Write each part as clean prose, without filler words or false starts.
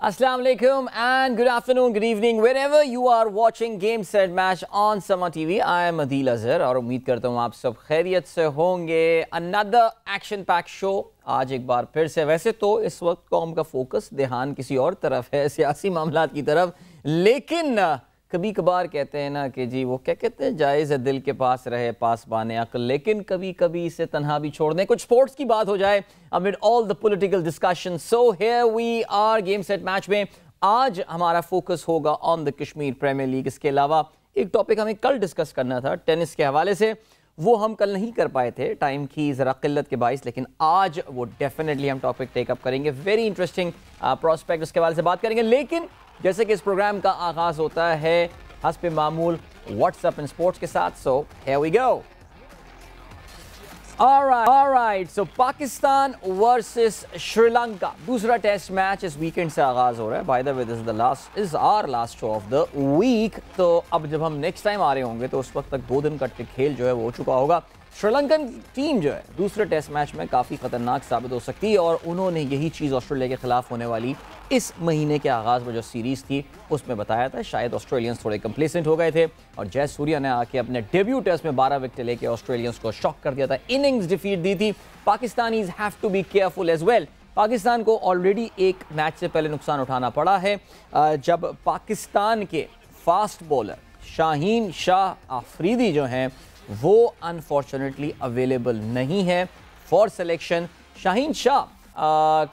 Assalamu alaikum and good afternoon, good evening, wherever you are watching Game Set Match on Sama TV. I am Adil Azhar और उम्मीद करता हूँ आप सब खैरियत से होंगे. Another action packed show. आज एक बार फिर से, वैसे तो इस वक्त कौम का फोकस ध्यान किसी और तरफ है, सियासी मामलात की तरफ, लेकिन कभी कभार कहते हैं ना कि जी वो क्या कहते हैं, जायज़ है दिल के पास रहे पासबाने अक्ल, लेकिन कभी कभी इसे तन्हा भी छोड़ दें. कुछ स्पोर्ट्स की बात हो जाए amid all the political discussion. So here we are Game Set Match में आज हमारा फोकस होगा on the Kashmir premier league. इसके अलावा एक टॉपिक हमें कल डिस्कस करना था टेनिस के हवाले से, वो हम कल नहीं कर पाए थे टाइम की ज़रा किल्लत के बाइस, लेकिन आज वो डेफिनेटली हम टॉपिक टेकअप करेंगे. वेरी इंटरेस्टिंग प्रॉस्पेक्ट उसके हवाले से बात करेंगे. लेकिन जैसे कि इस प्रोग्राम का आगाज़ होता है हस्ब मामूल व्हाट्सएप एंड स्पोर्ट्स के साथ. So here we go. Alright, so Pakistan versus Sri Lanka, दूसरा टेस्ट मैच इस वीकेंड से आगाज हो रहा है. By the way this is our last show of the week. तो अब जब हम नेक्स्ट टाइम आ रहे होंगे तो उस वक्त तक 2 दिन का खेल जो है वो हो चुका होगा. श्रीलंकन टीम जो है दूसरे टेस्ट मैच में काफ़ी ख़तरनाक साबित हो सकती है और उन्होंने यही चीज़ ऑस्ट्रेलिया के खिलाफ होने वाली इस महीने के आगाज़ में जो सीरीज़ थी उसमें बताया था. शायद ऑस्ट्रेलियंस थोड़े कंप्लेसेंट हो गए थे और जय सूर्या ने आके अपने डेब्यू टेस्ट में 12 विकेट लेके ऑस्ट्रेलियंस को शॉक कर दिया था, इनिंग्स डिफीट दी थी. Pakistanis have to be careful as well. Pakistan को ऑलरेडी एक मैच से पहले नुकसान उठाना पड़ा है जब पाकिस्तान के फास्ट बॉलर शाहीन शाह आफरीदी जो हैं वो अनफॉर्चुनेटली अवेलेबल नहीं है फॉर सिलेक्शन. शाहीन शाह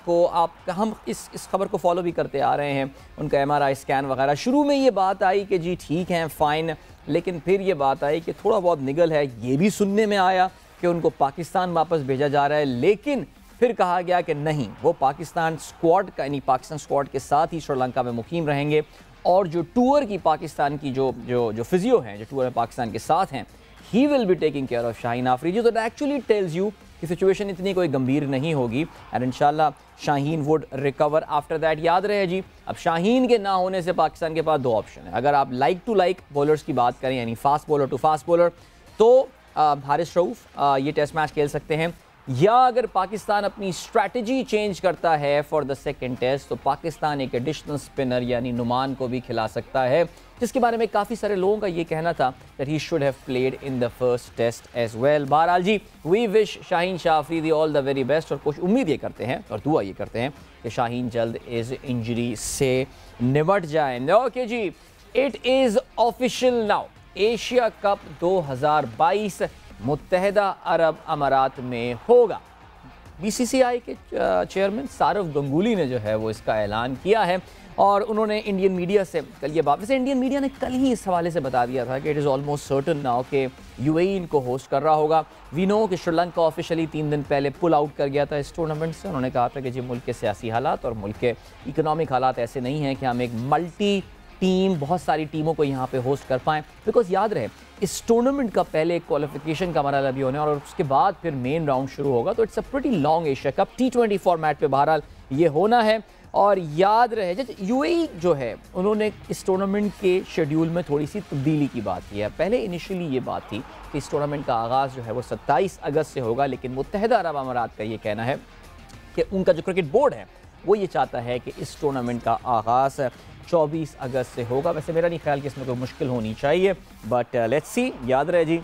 को हम इस खबर को फॉलो भी करते आ रहे हैं. उनका MRI स्कैन वगैरह, शुरू में ये बात आई कि जी ठीक है फ़ाइन, लेकिन फिर ये बात आई कि थोड़ा बहुत निगल है. ये भी सुनने में आया कि उनको पाकिस्तान वापस भेजा जा रहा है, लेकिन फिर कहा गया कि नहीं, वो पाकिस्तान स्क्वाड का यानी पाकिस्तान स्क्वाड के साथ ही श्रीलंका में मुकीम रहेंगे. और जो टूर की पाकिस्तान की जो फिजियो हैं, जो टूर में पाकिस्तान के साथ हैं, he will be taking care of Shaheen Afridi. तो दैट एक्चुअली टेल्स यू कि सिचुएशन इतनी कोई गंभीर नहीं होगी एंड इंशाल्लाह Shaheen would recover after that. याद रहे जी, अब शाहीन के ना होने से पाकिस्तान के पास 2 ऑप्शन है. अगर आप लाइक टू लाइक बॉलर्स की बात करें यानी fast bowler to fast bowler, तो हारिस रऊफ ये टेस्ट मैच खेल सकते हैं, या अगर पाकिस्तान अपनी स्ट्रैटेजी चेंज करता है फॉर द सेकंड टेस्ट तो पाकिस्तान एक एडिशनल स्पिनर यानी नुमान को भी खिला सकता है, जिसके बारे में काफ़ी सारे लोगों का ये कहना था that he should have played in the first test as well. बहरहाल जी, we wish Shaheen Shah Afridi all the very best और कुछ उम्मीद ये करते हैं और दुआ ये करते हैं कि शाहीन जल्द इस इंजरी से निपट जाए. Okay ji, it is official now, Asia cup 2022 मुत्तहिदा अरब अमारात में होगा. BCCI के चेयरमैन सारव गंगुली ने जो है वो इसका ऐलान किया है और उन्होंने इंडियन मीडिया से कल ये बात, वैसे इंडियन मीडिया ने कल ही इस हवाले से बता दिया था कि it is almost certain now कि UAE इनको होस्ट कर रहा होगा. वी नो कि श्रीलंका ऑफिशियली 3 दिन पहले पुल आउट कर गया था इस टूर्नामेंट से. उन्होंने कहा था कि जी मुल्क के सियासी हालात और मुल्क के इकनॉमिक हालात ऐसे नहीं हैं कि हम एक मल्टी टीम, बहुत सारी टीमों को यहाँ पे होस्ट कर पाएँ. बिकॉज याद रहे इस टूर्नामेंट का पहले एक क्वालिफिकेशन का मरहला भी होने और उसके बाद फिर मेन राउंड शुरू होगा. तो it's a pretty long Asia cup T20 format पे बहरहाल ये होना है. और याद रहे जैसे UAE जो है उन्होंने इस टूर्नामेंट के शेड्यूल में थोड़ी सी तब्दीली की बात की है. पहले इनिशियली ये बात थी कि इस टूर्नामेंट का आगाज़ जो है वो 27 अगस्त से होगा, लेकिन मुत्तहिदा अरब अमारात का ये कहना है कि उनका जो क्रिकेट बोर्ड है वो ये चाहता है कि इस टूर्नामेंट का आगाज़ 24 अगस्त से होगा. वैसे मेरा नहीं ख्याल कि इसमें कोई मुश्किल होनी चाहिए, बट लेट्स सी. याद रहे जी,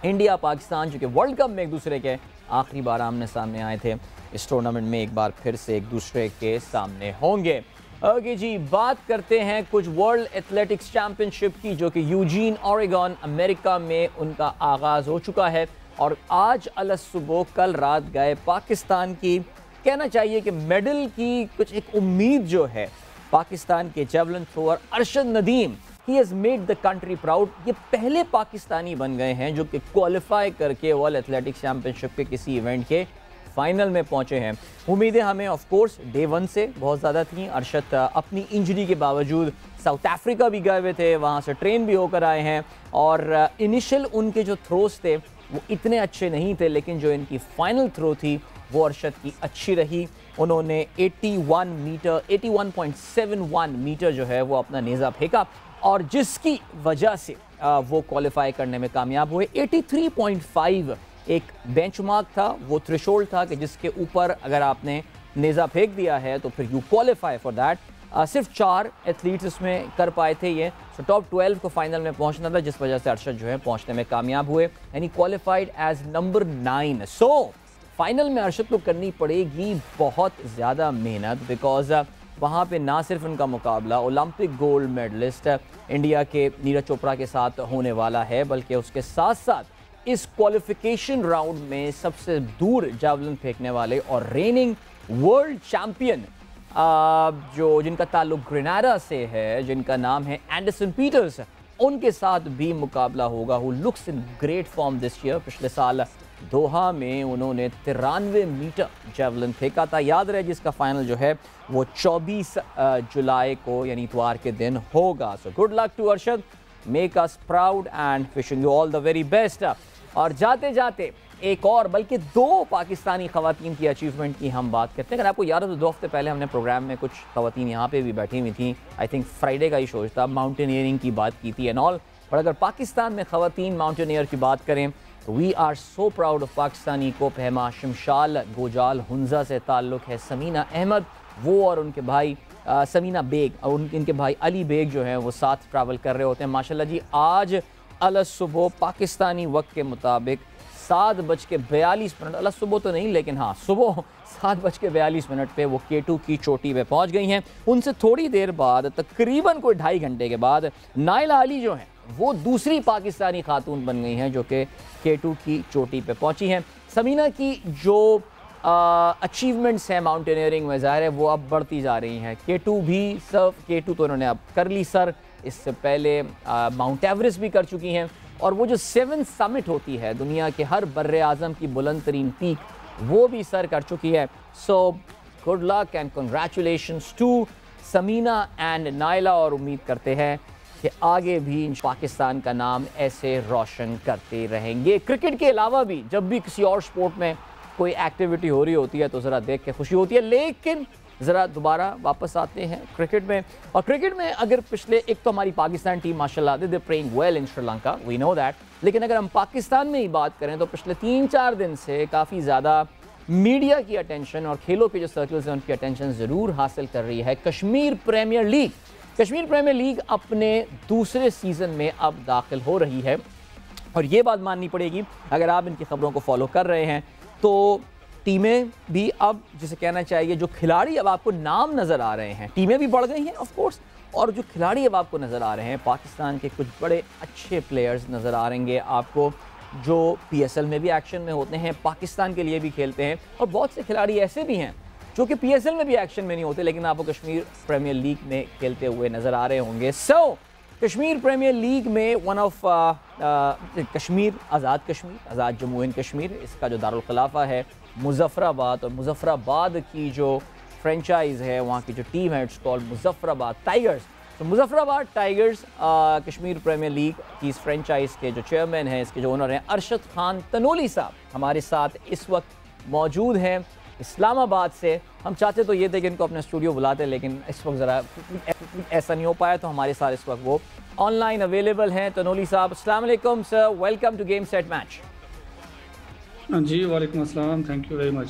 इंडिया पाकिस्तान जो कि वर्ल्ड कप में एक दूसरे के आखिरी बार आमने सामने आए थे, इस टूर्नामेंट में एक बार फिर से एक दूसरे के सामने होंगे. ओके जी, बात करते हैं कुछ वर्ल्ड एथलेटिक्स चैम्पियनशिप की जो कि यूजीन ओरेगन अमेरिका में उनका आगाज़ हो चुका है. और आज अलस सुबह कल रात गए पाकिस्तान की, कहना चाहिए कि मेडल की कुछ एक उम्मीद जो है पाकिस्तान के javelin thrower Arshad Nadeem, he has made the country proud. ये पहले पाकिस्तानी बन गए हैं जो कि क्वालिफाई करके वर्ल्ड एथलेटिक्स चैम्पियनशिप के किसी इवेंट के फाइनल में पहुंचे हैं. उम्मीदें हमें ऑफ कोर्स डे 1 से बहुत ज़्यादा थी. अरशद अपनी इंजरी के बावजूद साउथ अफ्रीका भी गए हुए थे, वहाँ से ट्रेन भी होकर आए हैं और इनिशियल उनके जो थ्रोस थे वो इतने अच्छे नहीं थे, लेकिन जो इनकी फाइनल थ्रो थी वो अरशद की अच्छी रही. उन्होंने 81.71 मीटर जो है वो अपना नेज़ा फेंका और जिसकी वजह से वो क्वालिफाई करने में कामयाब हुए. 83.5 एक बेंचमार्क था, वो थ्रेशोल्ड था कि जिसके ऊपर अगर आपने नेज़ा फेंक दिया है तो फिर यू क्वालिफाई फॉर दैट। सिर्फ 4 एथलीट्स इसमें कर पाए थे ये, सो टॉप 12 को फाइनल में पहुंचना था, जिस वजह से अरशद जो है पहुंचने में कामयाब हुए and he qualified as number 9। So final में अरशद को करनी पड़ेगी बहुत ज़्यादा मेहनत, बिकॉज वहाँ पे ना सिर्फ उनका मुकाबला ओलंपिक गोल्ड मेडलिस्ट इंडिया के नीरज चोपड़ा के साथ होने वाला है, बल्कि उसके साथ साथ इस क्वालिफिकेशन राउंड में सबसे दूर जावलिन फेंकने वाले और रेनिंग वर्ल्ड चैंपियन जो जिनका ताल्लुक ग्रेनाडा से है, जिनका नाम है एंडरसन पीटर्स, उनके साथ भी मुकाबला होगा। Who looks in great form this year. पिछले साल दोहा में उन्होंने 93 मीटर जेवलिन फेंका था, याद रहे, जिसका फाइनल जो है वो 24 जुलाई को यानी इतवार के दिन होगा। So good luck to Arshad, make us proud and wishing you all the very best. और जाते जाते एक और बल्कि 2 पाकिस्तानी ख़वातीन की अचीवमेंट की हम बात करते हैं। अगर आपको याद हो तो 2 हफ्ते पहले हमने प्रोग्राम में कुछ ख़वातीन यहाँ पे भी बैठी हुई थी, आई थिंक फ्राइडे का ही शो था, माउंटेनियरिंग की बात की थी एंड ऑल। पर अगर पाकिस्तान में ख़वातीन माउंटेनियर की बात करें तो we are so proud of Pakistani को। पहमा शिमशाल गोजाल हुंजा से ताल्लुक़ है समीना अहमद, वो और उनके भाई समीना बेग और इनके भाई अली बेग जो हैं वो साथ ट्रैवल कर रहे होते हैं। माशाल्लाह जी, आज अल सुबह पाकिस्तानी वक्त के मुताबिक 7:42, अल सुबह तो नहीं लेकिन हाँ सुबह 7:42 पे वो K2 की चोटी पे पहुंच गई हैं। उनसे थोड़ी देर बाद, तकरीबन कोई 2.5 घंटे के बाद, नाइला अली जो हैं वो दूसरी पाकिस्तानी खातून बन गई हैं जो कि K2 की चोटी पे पहुंची हैं। समीना की जो अचीवमेंट्स हैं माउंटेनियरिंग में, ज़ाहिर है वो अब बढ़ती जा रही हैं। K2 भी सर्व, K2 तो उन्होंने अब कर ली सर, इससे पहले माउंट एवरेस्ट भी कर चुकी हैं, और वो जो 7 समिट होती है दुनिया के हर बर्रे आज़म की बुलंद तरीन पीक, वो भी सर कर चुकी है। So good luck and congratulations to Samina and Naila, और उम्मीद करते हैं कि आगे भी पाकिस्तान का नाम ऐसे रोशन करते रहेंगे। क्रिकेट के अलावा भी जब भी किसी और स्पोर्ट में कोई एक्टिविटी हो रही होती है तो ज़रा देख के खुशी होती है। लेकिन ज़रा दोबारा वापस आते हैं क्रिकेट में, और क्रिकेट में अगर पिछले, एक तो हमारी पाकिस्तान टीम माशाल्लाह they playing well in Sri Lanka, we know that, लेकिन अगर हम पाकिस्तान में ही बात करें तो पिछले 3-4 दिन से काफ़ी ज़्यादा मीडिया की अटेंशन और खेलों के जो सर्कल्स हैं उनकी अटेंशन ज़रूर हासिल कर रही है Kashmir premier league. Kashmir premier league अपने दूसरे सीज़न में अब दाखिल हो रही है, और ये बात माननी पड़ेगी, अगर आप इनकी खबरों को फॉलो कर रहे हैं तो टीमें भी अब, जिसे कहना चाहिए, जो खिलाड़ी अब आपको नाम नज़र आ रहे हैं, टीमें भी बढ़ गई हैं ऑफ कोर्स, और जो खिलाड़ी अब आपको नज़र आ रहे हैं, पाकिस्तान के कुछ बड़े अच्छे प्लेयर्स नज़र आ रहेंगे आपको, जो PSL में भी एक्शन में होते हैं, पाकिस्तान के लिए भी खेलते हैं, और बहुत से खिलाड़ी ऐसे भी हैं जो कि PSL में भी एक्शन में नहीं होते लेकिन आपको कश्मीर प्रीमियर लीग में खेलते हुए नज़र आ रहे होंगे। सो कश्मीर प्रीमियर लीग में one of Kashmir, Azad Jammu and Kashmir, इसका जो दारुल खिलाफा है मुजफ्फराबाद, और मुजफ्फराबाद की जो फ्रेंचाइज़ है, वहाँ की जो टीम है, इट्स कॉल्ड मुजफ्फराबाद टाइगर्स। तो Muzaffarabad tigers Kashmir premier league की इस फ्रेंचाइज़ के जो चेयरमैन हैं, इसके जो ओनर हैं, अरशद खान तनोली साहब हमारे साथ इस वक्त मौजूद हैं इस्लामाबाद से। हम चाहते तो ये थे कि इनको अपने स्टूडियो बुलाते, लेकिन इस वक्त ज़रा ऐसा नहीं हो पाया, तो हमारे साथ इस वक्त वो ऑनलाइन अवेलेबल हैं। तनोली साहब, अस्सलाम वालेकुम sir, welcome to game set match. जी वालेकुम अस्सलाम, थैंक यू वेरी मच।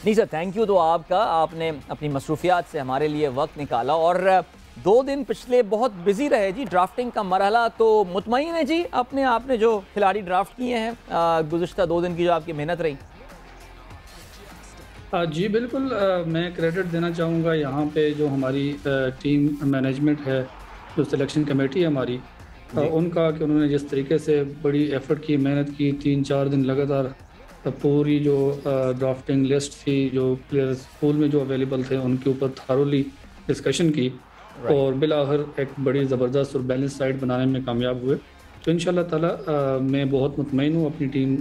नहीं सर, थैंक यू तो आपका, आपने अपनी मसरूफियात से हमारे लिए वक्त निकाला, और 2 दिन पिछले बहुत बिजी रहे जी, ड्राफ्टिंग का मरहला, तो मुतमईन है जी आपने जो खिलाड़ी ड्राफ्ट किए हैं गुज़िश्ता 2 दिन की जो आपकी मेहनत रही? जी बिल्कुल, मैं क्रेडिट देना चाहूँगा यहाँ पे जो हमारी टीम मैनेजमेंट है, जो सिलेक्शन कमेटी है हमारी, उनका, कि उन्होंने जिस तरीके से बड़ी एफर्ट की, मेहनत की, 3-4 दिन लगातार पूरी जो ड्राफ्टिंग लिस्ट थी, जो प्लेयर्स पूल में जो अवेलेबल थे, उनके ऊपर थारोली डिस्कशन की, और बिलाखिर एक बड़ी ज़बरदस्त और बैलेंस साइड बनाने में कामयाब हुए। तो इंशाल्लाह ताला मैं बहुत मुतमईन हूँ अपनी टीम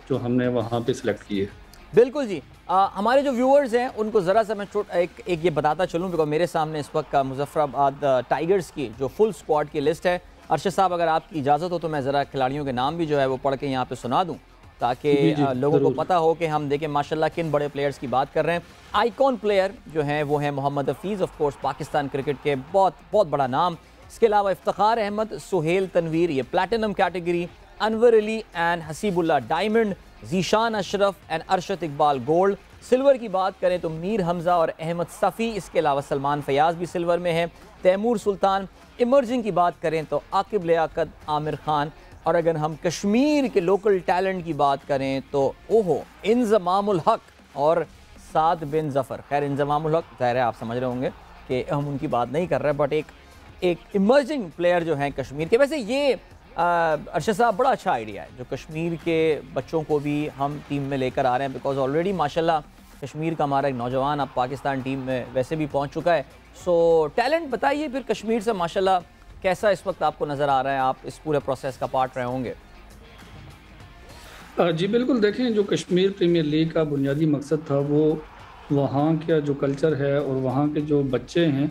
जो हमने वहाँ पे सिलेक्ट की है। बिल्कुल जी। हमारे जो व्यूअर्स हैं उनको ज़रा सा मैं एक ये बताता चलूँ, बिकॉज मेरे सामने इस वक्त मुजफ्फराबाद टाइगर्स की जो फुल स्क्वाड की लिस्ट है। अरशद साहब, अगर आपकी इजाज़त हो तो मैं ज़रा खिलाड़ियों के नाम भी जो है वो पढ़ के यहाँ पे सुना दूँ, ताकि लोगों को पता हो कि हम देखें माशाल्लाह किन बड़े प्लेयर्स की बात कर रहे हैं। आइकॉन प्लेयर जो हैं वो हैं Mohammad Hafeez, of course Pakistan cricket के बहुत बड़ा नाम। इसके अलावा इफ्तिखार अहमद, सुहेल तनवीर, ये platinum category, Anwar Ali and Hasibullah diamond, Zeeshan Ashraf and Arshad Iqbal gold. Silver की बात करें तो मीर हमज़ा और अहमद सफ़ी, इसके अलावा सलमान फयाज भी सिल्वर में है, तैमूर सुल्तान। इमर्जिंग की बात करें तो आकिब लियाकत, आमिर खान। और अगर हम कश्मीर के लोकल टैलेंट की बात करें तो ओहो, इंजमामुल हक और साद बिन जफ़र। खैर इंजमामुल हक ज़ाहिर है आप समझ रहे होंगे कि हम उनकी बात नहीं कर रहे, बट एक इमर्जिंग प्लेयर जो हैं कश्मीर के। वैसे ये अरशद साहब बड़ा अच्छा आइडिया है जो कश्मीर के बच्चों को भी हम टीम में लेकर आ रहे हैं, बिकॉज ऑलरेडी माशाल्लाह कश्मीर का हमारा एक नौजवान अब पाकिस्तान टीम में वैसे भी पहुंच चुका है। सो टैलेंट बताइए फिर कश्मीर से माशाल्लाह कैसा इस वक्त आपको नज़र आ रहा है, आप इस पूरे प्रोसेस का पार्ट रहे होंगे। जी बिल्कुल, देखें जो कश्मीर प्रीमियर लीग का बुनियादी मकसद था वो वहाँ का जो कल्चर है और वहाँ के जो बच्चे हैं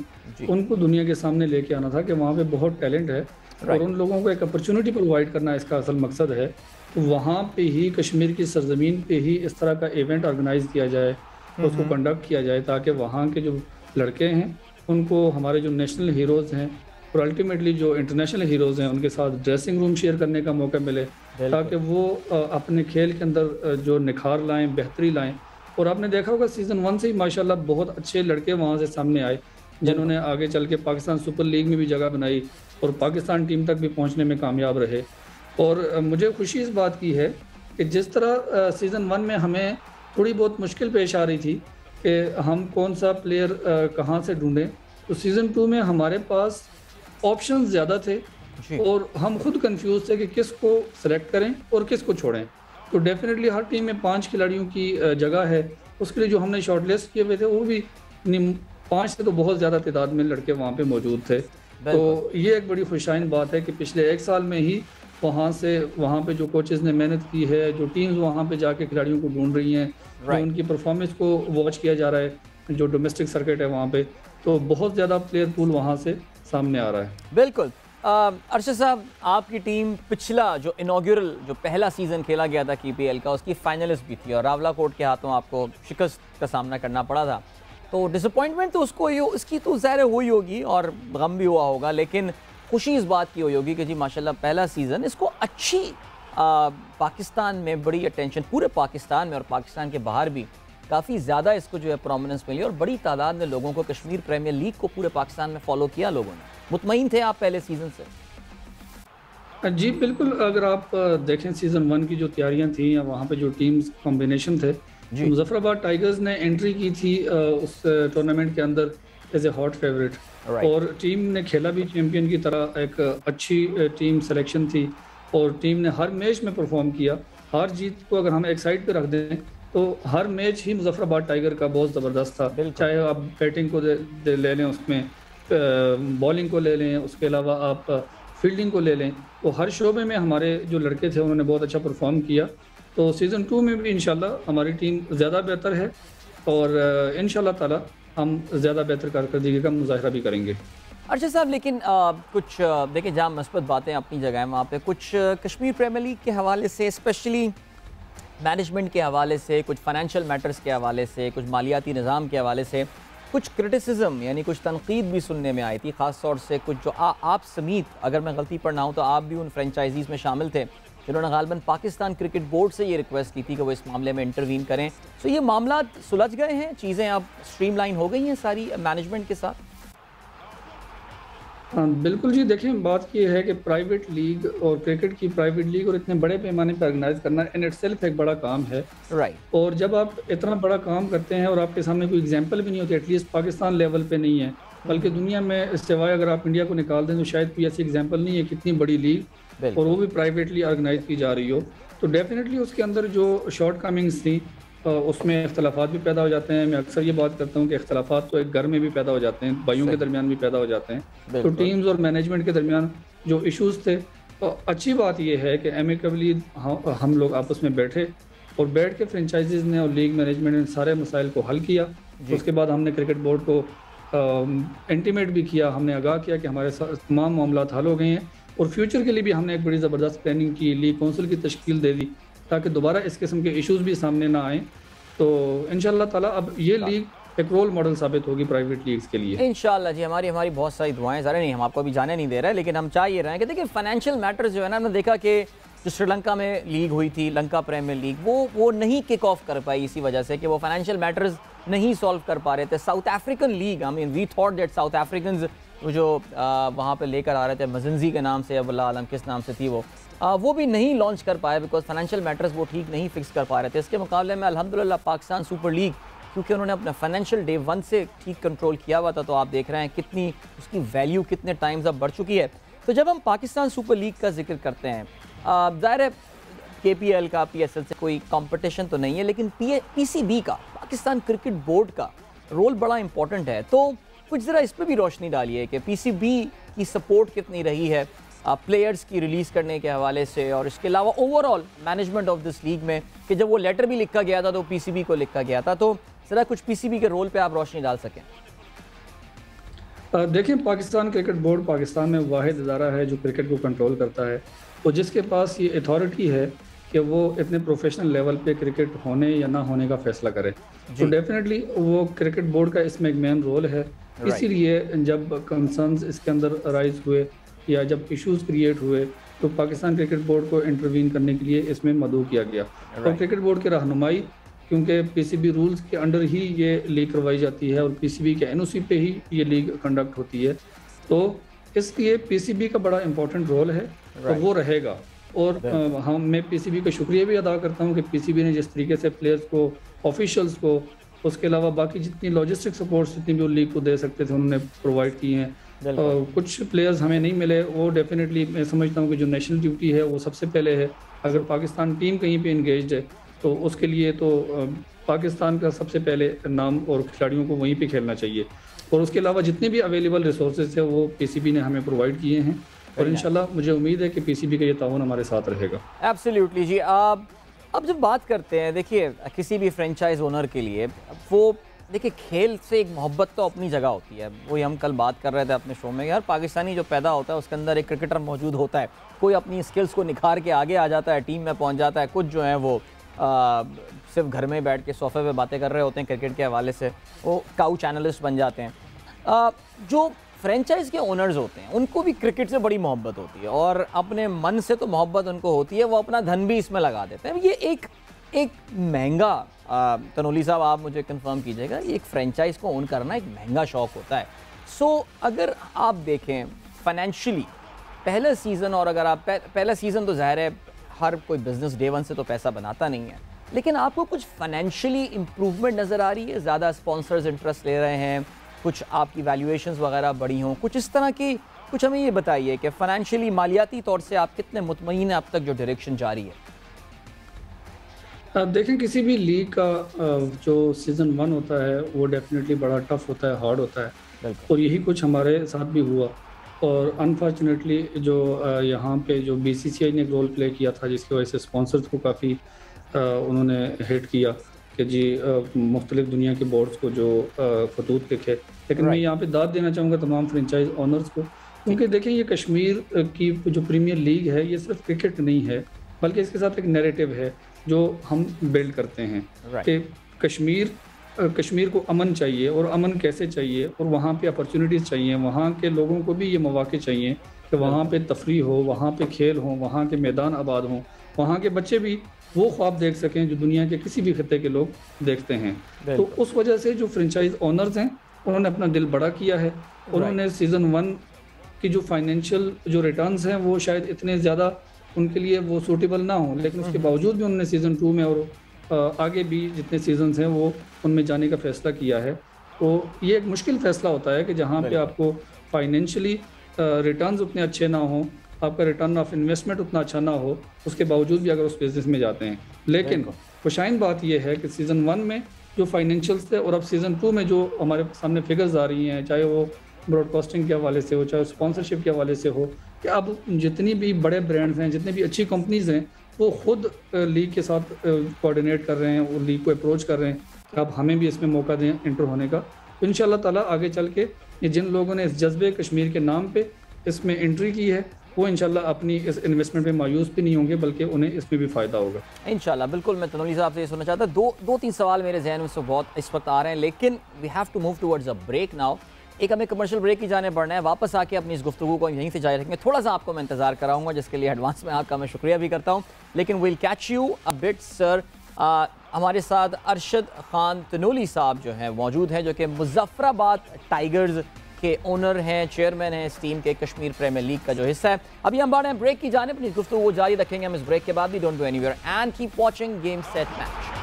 उनको दुनिया के सामने लेके आना था कि वहाँ पे बहुत टैलेंट है और उन लोगों को एक अपॉर्चुनिटी प्रोवाइड करना इसका असल मकसद है। तो वहाँ पे ही कश्मीर की सरजमीन पे ही इस तरह का इवेंट ऑर्गेनाइज़ किया जाए, उसको कंडक्ट किया जाए ताकि वहाँ के जो लड़के हैं उनको हमारे जो नेशनल हीरोज़ हैं और अल्टीमेटली जो इंटरनेशनल हीरोज़ हैं उनके साथ ड्रेसिंग रूम शेयर करने का मौका मिले, ताकि वो अपने खेल के अंदर जो निखार लाएँ, बेहतरी लाएँ। और आपने देखा होगा सीज़न 1 से ही माशाल्लाह बहुत अच्छे लड़के वहाँ से सामने आए जिन्होंने आगे चल के पाकिस्तान सुपर लीग में भी जगह बनाई और पाकिस्तान टीम तक भी पहुँचने में कामयाब रहे। और मुझे खुशी इस बात की है कि जिस तरह सीज़न 1 में हमें थोड़ी बहुत मुश्किल पेश आ रही थी कि हम कौन सा प्लेयर कहाँ से ढूंढें, तो सीज़न 2 में हमारे पास ऑप्शंस ज़्यादा थे और हम खुद कंफ्यूज थे कि किसको सेलेक्ट करें और किसको छोड़ें। तो डेफिनेटली हर टीम में 5 खिलाड़ियों की जगह है, उसके लिए जो हमने शॉर्टलिस्ट किए हुए थे वो भी 5 से तो बहुत ज़्यादा तादाद में लड़के वहाँ पे मौजूद थे। तो ये एक बड़ी खुशाइन बात है कि पिछले 1 साल में ही वहाँ पे जो कोचेज़ ने मेहनत की है, जो टीम्स वहाँ पे जाके खिलाड़ियों को ढूंढ रही हैं, जो उनकी परफॉर्मेंस को वॉच किया जा रहा है, जो डोमेस्टिक सर्किट है वहाँ पे, तो बहुत ज़्यादा प्लेयर पूल वहाँ से सामने आ रहा है। बिल्कुल। अरशद साहब, आपकी टीम पिछला जो इनॉग्यूरल जो पहला सीज़न खेला गया था KPL का, उसकी फाइनलिस्ट भी थी और रावलाकोट के हाथों आपको शिकस्त का सामना करना पड़ा था। तो डिसअपॉइंटमेंट तो उसको इसकी तो ज़ाहिर हुई होगी और गम भी हुआ होगा, लेकिन खुशी इस बात की हुई होगी कि जी माशाल्लाह पहला सीज़न इसको अच्छी पाकिस्तान में बड़ी अटेंशन, पूरे पाकिस्तान में और पाकिस्तान के बाहर भी काफ़ी ज़्यादा इसको जो है प्रोमिनेंस मिली और बड़ी तादाद में लोगों को कश्मीर प्रीमियर लीग को पूरे पाकिस्तान में फॉलो किया लोगों ने। मुतमईन थे आप पहले सीज़न से? जी बिल्कुल, अगर आप देखें सीज़न 1 की जो तैयारियां थी या वहाँ पे जो टीम्स कॉम्बिनेशन थे, तो मुजफ्फराबाद टाइगर्स ने एंट्री की थी उस टूर्नामेंट के अंदर एज ए हॉट फेवरेट और टीम ने खेला भी चैम्पियन की तरह। एक अच्छी टीम सिलेक्शन थी और टीम ने हर मैच में परफॉर्म किया। हार जीत को अगर हम एक साइड पे रख दें तो हर मैच ही मुजफ्फराबाद टाइगर का बहुत ज़बरदस्त था, चाहे आप बैटिंग को ले लें, उसमें बॉलिंग को ले लें, उसके अलावा आप फील्डिंग को ले लें, तो हर शोबे में हमारे जो लड़के थे उन्होंने बहुत अच्छा परफॉर्म किया। तो सीज़न 2 में भी इंशाल्लाह हमारी टीम ज़्यादा बेहतर है और इंशाल्लाह ताला हम ज़्यादा बेहतर कारकर्दगी का मुजाहरा भी करेंगे। अर्शद साहब, लेकिन कुछ देखिए जहाँ मस्बत बातें अपनी जगह हैं, वहाँ पे कुछ कश्मीर प्रीमियर लीग के हवाले से, स्पेशली मैनेजमेंट के हवाले से, कुछ फाइनेंशियल मैटर्स के हवाले से, कुछ मालियाती निज़ाम के हवाले से कुछ क्रिटिसिज्म यानी कुछ तनकीद भी सुनने में आई थी, ख़ास तौर से कुछ जो आप समीत, अगर मैं गलती पर ना हूँ तो आप भी उन फ्रेंचाइजीज़ में शामिल थे जिन्होंने गालिबन पाकिस्तान क्रिकेट बोर्ड से ये रिक्वेस्ट की थी कि वो इस मामले में इंटरवीन करें। तो ये मामला सुलझ गए हैं, चीज़ें अब स्ट्रीमलाइन हो गई हैं सारी मैनेजमेंट के साथ? बिल्कुल जी, देखें बात ये है कि प्राइवेट लीग और क्रिकेट की प्राइवेट लीग और इतने बड़े पैमाने पर ऑर्गेनाइज करना इन इटसेल्फ एक बड़ा काम है। राइट। और जब आप इतना बड़ा काम करते हैं और आपके सामने कोई एग्जांपल भी नहीं होती, एटलीस्ट पाकिस्तान लेवल पे नहीं है, बल्कि दुनिया में सिवाय अगर आप इंडिया को निकाल दें तो शायद कोई ऐसी एग्जाम्पल नहीं है कितनी बड़ी लीग और वो भी प्राइवेटली ऑर्गेनाइज की जा रही हो। तो डेफिनेटली उसके अंदर जो शॉर्ट कमिंग्स थी उसमें इख्तलाफात भी पैदा हो जाते हैं। मैं अक्सर ये बात करता हूँ कि इख्तलाफात तो एक घर में भी पैदा हो जाते हैं, भाइयों के दरमियान भी पैदा हो जाते हैं। तो टीम्स और मैनेजमेंट के दरमियान जो इश्यूज़ थे, तो अच्छी बात यह है कि एमिकेबली हम लोग आपस में बैठे और बैठ के फ्रेंचाइजीज़ ने और लीग मैनेजमेंट ने सारे मसाइल को हल किया। उसके बाद हमने क्रिकेट बोर्ड को इंटीमेट भी किया, हमने आगाह किया कि हमारे तमाम मामला हल हो गए हैं और फ्यूचर के लिए भी हमने एक बड़ी ज़बरदस्त प्लानिंग की, लीग काउंसिल की तश्कील दे दी ताकि दोबारा इस किस्म के इश्यूज़ भी सामने ना आएँ। तो इंशाल्लाह ताला अब ये लीग एक रोल मॉडल साबित होगी प्राइवेट लीग्स के लिए इंशाल्लाह जी। हमारी बहुत सारी दुआएं, ज़रा नहीं हम आपको अभी जाने नहीं दे रहे, लेकिन हम चाह ये रहे हैं कि देखिए फाइनेंशियल मैटर्स जो है ना, हमने देखा कि जो श्रीलंका में लीग हुई थी, लंका प्रीमियर लीग, वो नहीं किक ऑफ कर पाई इसी वजह से कि वो फाइनेंशियल मैटर्स नहीं सॉल्व कर पा रहे थे। South African league, I mean we thought that South African जो वहाँ पे लेकर आ रहे थे, मजंजी के नाम से या वल्लाह आलम किस नाम से थी वो भी नहीं लॉन्च कर पाए बिकॉज फाइनेंशियल मैटर्स वो ठीक नहीं फिक्स कर पा रहे थे। इसके मुकाबले में अल्हम्दुलिल्लाह पाकिस्तान सुपर लीग, क्योंकि उन्होंने अपना फाइनेंशियल डे वन से ठीक कंट्रोल किया हुआ था, तो आप देख रहे हैं कितनी उसकी वैल्यू कितने टाइम्स अब बढ़ चुकी है। तो जब हम पाकिस्तान सुपर लीग का जिक्र करते हैं, ज़ाहिर है KPL का PSL से कोई कंपटीशन तो नहीं है, लेकिन PCB का, पाकिस्तान क्रिकेट बोर्ड का रोल बड़ा इंपॉर्टेंट है। तो कुछ ज़रा इस पर भी रोशनी डालिए कि PCB की सपोर्ट कितनी रही है प्लेयर्स की रिलीज़ करने के हवाले से, और इसके अलावा overall management of this league में कि जब वो लेटर भी लिखा गया था तो PCB को लिखा गया था, तो ज़रा कुछ PCB के रोल पे आप रोशनी डाल सकें। देखें, पाकिस्तान क्रिकेट बोर्ड पाकिस्तान में वाहिद इदारा है जो क्रिकेट को कंट्रोल करता है, और जिसके पास ये अथॉरिटी है कि वो इतने प्रोफेशनल लेवल पे क्रिकेट होने या ना होने का फैसला करे। तो डेफिनेटली वो क्रिकेट बोर्ड का इसमें एक मेन रोल है। इसीलिए जब कंसर्न्स इसके अंदर राइज हुए या जब इश्यूज क्रिएट हुए तो पाकिस्तान क्रिकेट बोर्ड को इंटरवीन करने के लिए इसमें मदऊ किया गया। और क्रिकेट बोर्ड की रहनुमाई, क्योंकि PCB रूल्स के अंडर ही ये लीग करवाई जाती है और PCB के NOC पे ही ये लीग कंडक्ट होती है, तो इसलिए PCB का बड़ा इंपॉर्टेंट रोल है और वो रहेगा। और मैं PCB का शुक्रिया भी अदा करता हूँ कि PCB ने जिस तरीके से प्लेयर्स को, ऑफिशियल्स को, उसके अलावा बाकी जितनी लॉजिस्टिक सपोर्ट जितनी भी वो लीग को दे सकते थे उन्होंने प्रोवाइड किए हैं। कुछ प्लेयर्स हमें नहीं मिले, वो डेफिनेटली मैं समझता हूँ कि जो नेशनल ड्यूटी है वो सबसे पहले है। अगर पाकिस्तान टीम कहीं पे इंगेज्ड है तो उसके लिए तो पाकिस्तान का सबसे पहले नाम और खिलाड़ियों को वहीं पे खेलना चाहिए। और उसके अलावा जितने भी अवेलेबल रिसोर्सेज है वो PCB ने हमें प्रोवाइड किए हैं, और इंशाल्लाह मुझे उम्मीद है कि PCB का ये ताउन हमारे साथ रहेगा। एब्सोल्युटली जी। अब जब बात करते हैं, देखिए किसी भी फ्रेंचाइज ओनर के लिए वो, देखिए खेल से एक मोहब्बत तो अपनी जगह होती है। वही हम कल बात कर रहे थे अपने शो में, यार पाकिस्तानी जो पैदा होता है उसके अंदर एक क्रिकेटर मौजूद होता है, कोई अपनी स्किल्स को निखार के आगे आ जाता है, टीम में पहुंच जाता है। कुछ जो है वो सिर्फ घर में बैठ के सोफे पे बातें कर रहे होते हैं क्रिकेट के हवाले से, वो काउच एनालिस्ट बन जाते हैं। जो फ्रेंचाइज के ओनर्स होते हैं उनको भी क्रिकेट से बड़ी मोहब्बत होती है, और अपने मन से तो मोहब्बत उनको होती है, वो अपना धन भी इसमें लगा देते हैं। ये एक महंगा, तनोली साहब आप मुझे कंफर्म कीजिएगा, एक फ्रेंचाइज को ओन करना एक महंगा शौक होता है। सो अगर आप देखें फाइनेंशियली पहला सीज़न, और अगर आप पहला सीज़न तो ज़ाहिर है हर कोई बिजनेस डे वन से तो पैसा बनाता नहीं है, लेकिन आपको कुछ फाइनेंशियली इम्प्रूवमेंट नज़र आ रही है? ज़्यादा स्पॉन्सर्स इंटरेस्ट ले रहे हैं, कुछ आपकी वैल्यूएशंस वगैरह बढ़ी हों, कुछ इस तरह की कुछ हमें ये बताइए कि फाइनेंशियली मालियाती तौर से आप कितने मुतमईन हैं अब तक जो डायरेक्शन जारी है? देखें, किसी भी लीग का जो सीज़न 1 होता है वो डेफिनेटली बड़ा टफ होता है, हार्ड होता है, और यही कुछ हमारे साथ भी हुआ। और अनफॉर्चुनेटली जो यहाँ पे जो BCCI ने एक रोल प्ले किया था, जिसकी वजह से स्पॉन्सर्स को काफ़ी उन्होंने हिट किया कि जी मुख्तलिफ दुनिया के बोर्ड्स को जो खतूत लिखे। लेकिन मैं यहाँ पे दाद देना चाहूँगा तमाम फ्रेंचाइज ओनर्स को, क्योंकि देखें ये कश्मीर की जो प्रीमियर लीग है ये सिर्फ क्रिकेट नहीं है, बल्कि इसके साथ एक नैरेटिव है जो हम बिल्ड करते हैं कि कश्मीर को अमन चाहिए, और अमन कैसे चाहिए, और वहाँ पे अपॉर्चुनिटीज़ चाहिए, वहाँ के लोगों को भी ये मौके चाहिए कि वहाँ पे तफरी हो, वहाँ पे खेल हो, वहाँ के मैदान आबाद हों, वहाँ के बच्चे भी वो ख्वाब देख सकें जो दुनिया के किसी भी खत्ते के लोग देखते हैं। तो उस वजह से जो फ्रेंचाइज ओनर्स हैं उन्होंने अपना दिल बड़ा किया है। उन्होंने सीज़न 1 की जो फाइनेंशियल जो रिटर्न्स हैं वो शायद इतने ज़्यादा उनके लिए वो सूटेबल ना हो, लेकिन उसके बावजूद भी उन्होंने सीज़न 2 में और आगे भी जितने सीजन्स हैं वो उनमें जाने का फ़ैसला किया है। तो ये एक मुश्किल फ़ैसला होता है कि जहाँ पे आपको फाइनेंशियली रिटर्न्स उतने अच्छे ना हों, आपका रिटर्न ऑफ इन्वेस्टमेंट उतना अच्छा ना हो, उसके बावजूद भी अगर उस बिज़नेस में जाते हैं। लेकिन खुशाइन बात यह है कि सीज़न 1 में जो फाइनेंशियल्स थे और अब सीज़न 2 में जो हमारे सामने फिगर्स आ रही हैं, चाहे वो ब्रॉडकास्टिंग के हवाले से हो, चाहे स्पॉन्सरशिप के हवाले से हो, कि अब जितनी भी बड़े ब्रांड्स हैं, जितनी भी अच्छी कंपनीज़ हैं, वो खुद लीग के साथ कोऑर्डिनेट कर रहे हैं, वो लीग को अप्रोच कर रहे हैं कि आप हमें भी इसमें मौका दें इंटर होने का। तो इंशाल्लाह ताला आगे चल के ये जिन लोगों ने इस जज्बे कश्मीर के नाम पे इसमें एंट्री की है वो इंशाल्लाह अपनी इस इन्वेस्टमेंट में मायूस भी नहीं होंगे, बल्कि उन्हें इसमें भी फ़ायदा होगा इंशाल्लाह। बिल्कुल, मैं तनोली साहब से ये सुनना चाहता, दो तीन सवाल मेरे जहन में से बहुत इस वक्त आ रहे हैं, लेकिन we have to move towards a break now. एक हमें कमर्शियल ब्रेक की जाने पड़ना है, वापस आके अपनी इस गुफ्तगू को यहीं से जारी रखेंगे। थोड़ा सा आपको मैं इंतजार कराऊंगा, जिसके लिए एडवांस में आपका मैं शुक्रिया भी करता हूँ, लेकिन will catch you a bit sir. हमारे साथ अरशद खान तनोली साहब जो हैं मौजूद हैं, जो कि मुजफ्फराबाद टाइगर्स के ओनर हैं, चेयरमैन हैं इस टीम के, कश्मीर प्रीमियर लीग का जो हिस्सा है। अभी हम बढ़े हैं ब्रेक की जाने, अपनी गुफ्तगू को जारी रखेंगे हम इस ब्रेक के बाद भी। Don't go anywhere and keep watching game set match.